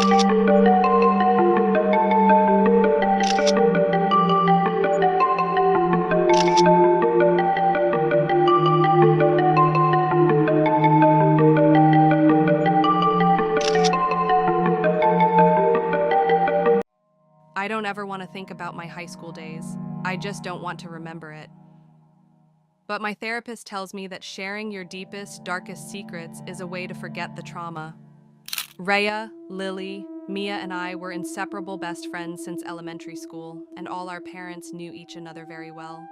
I don't ever want to think about my high school days. I just don't want to remember it. But my therapist tells me that sharing your deepest, darkest secrets is a way to forget the trauma. Rhea, Lily, Mia, and I were inseparable best friends since elementary school, and all our parents knew each other very well.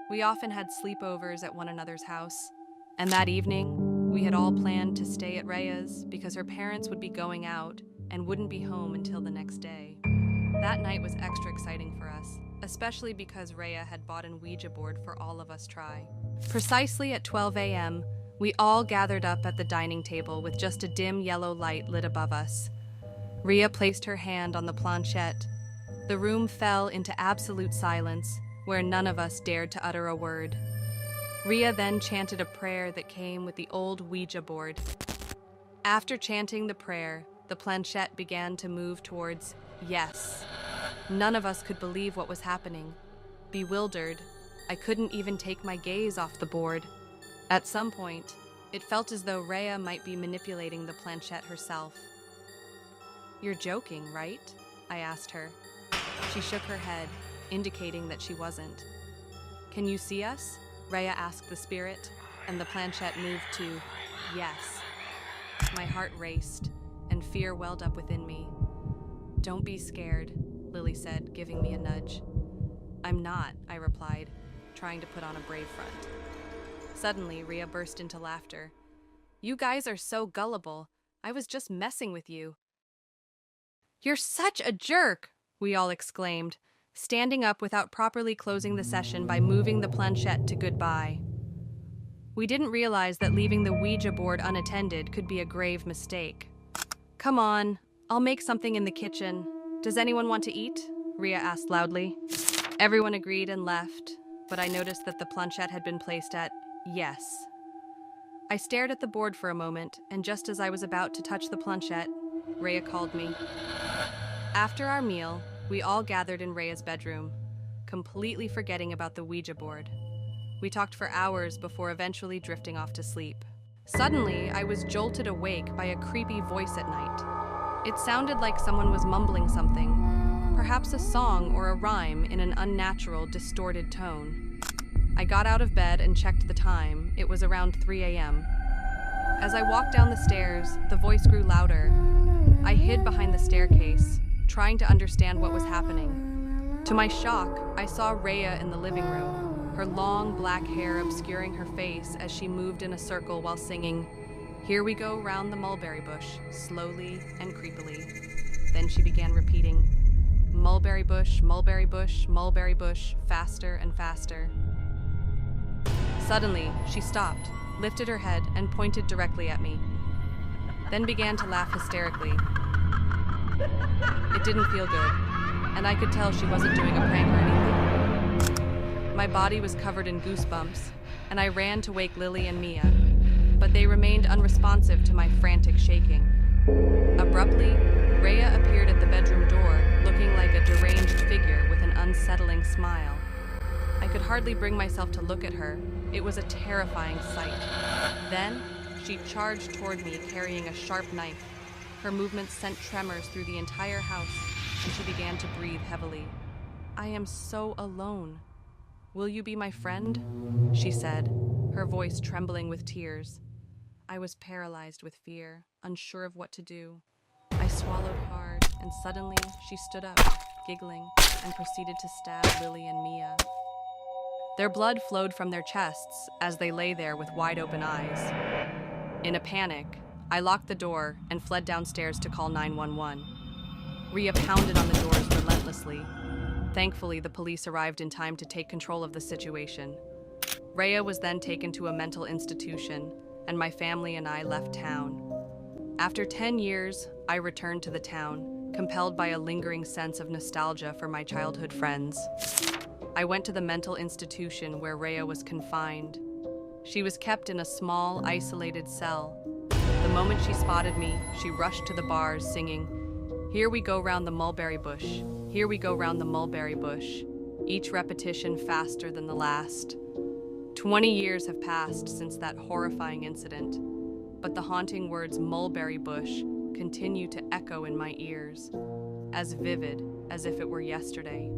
We often had sleepovers at one another's house, and that evening, we had all planned to stay at Rhea's because her parents would be going out and wouldn't be home until the next day. That night was extra exciting for us, especially because Rhea had bought an Ouija board for all of us try. Precisely at 12 a.m., we all gathered up at the dining table with just a dim yellow light lit above us. Rhea placed her hand on the planchette. The room fell into absolute silence, where none of us dared to utter a word. Rhea then chanted a prayer that came with the old Ouija board. After chanting the prayer, the planchette began to move towards yes. None of us could believe what was happening. Bewildered, I couldn't even take my gaze off the board. At some point, it felt as though Rhea might be manipulating the planchette herself. "You're joking, right?" I asked her. She shook her head, indicating that she wasn't. "Can you see us?" Rhea asked the spirit, and the planchette moved to yes. My heart raced, and fear welled up within me. "Don't be scared," Lily said, giving me a nudge. "I'm not," I replied, trying to put on a brave front. Suddenly, Rhea burst into laughter. "You guys are so gullible. I was just messing with you." "You're such a jerk!" we all exclaimed, standing up without properly closing the session by moving the planchette to goodbye. We didn't realize that leaving the Ouija board unattended could be a grave mistake. "Come on, I'll make something in the kitchen. Does anyone want to eat?" Rhea asked loudly. Everyone agreed and left, but I noticed that the planchette had been placed at yes. I stared at the board for a moment, and just as I was about to touch the planchette, Rhea called me. After our meal, we all gathered in Rhea's bedroom, completely forgetting about the Ouija board. We talked for hours before eventually drifting off to sleep. Suddenly, I was jolted awake by a creepy voice at night. It sounded like someone was mumbling something, perhaps a song or a rhyme in an unnatural, distorted tone. I got out of bed and checked the time. It was around 3 a.m. As I walked down the stairs, the voice grew louder. I hid behind the staircase, trying to understand what was happening. To my shock, I saw Rhea in the living room, her long black hair obscuring her face as she moved in a circle while singing, "Here we go round the mulberry bush," slowly and creepily. Then she began repeating, "Mulberry bush, mulberry bush, mulberry bush," faster and faster. Suddenly, she stopped, lifted her head, and pointed directly at me, then began to laugh hysterically. It didn't feel good, and I could tell she wasn't doing a prank or anything. My body was covered in goosebumps, and I ran to wake Lily and Mia, but they remained unresponsive to my frantic shaking. Abruptly, Rhea appeared at the bedroom door, looking like a deranged figure with an unsettling smile. I could hardly bring myself to look at her. It was a terrifying sight. Then, she charged toward me carrying a sharp knife. Her movements sent tremors through the entire house, and she began to breathe heavily. "I am so alone. Will you be my friend?" she said, her voice trembling with tears. I was paralyzed with fear, unsure of what to do. I swallowed hard, and suddenly she stood up, giggling, and proceeded to stab Lily and Mia. Their blood flowed from their chests as they lay there with wide-open eyes. In a panic, I locked the door and fled downstairs to call 911. Rhea pounded on the doors relentlessly. Thankfully, the police arrived in time to take control of the situation. Rhea was then taken to a mental institution, and my family and I left town. After 10 years, I returned to the town, compelled by a lingering sense of nostalgia for my childhood friends. I went to the mental institution where Rhea was confined. She was kept in a small, isolated cell. The moment she spotted me, she rushed to the bars singing, Here we go round the mulberry bush. Here we go round the mulberry bush. Each repetition faster than the last. 20 years have passed since that horrifying incident, but the haunting words mulberry bush continue to echo in my ears, as vivid as if it were yesterday.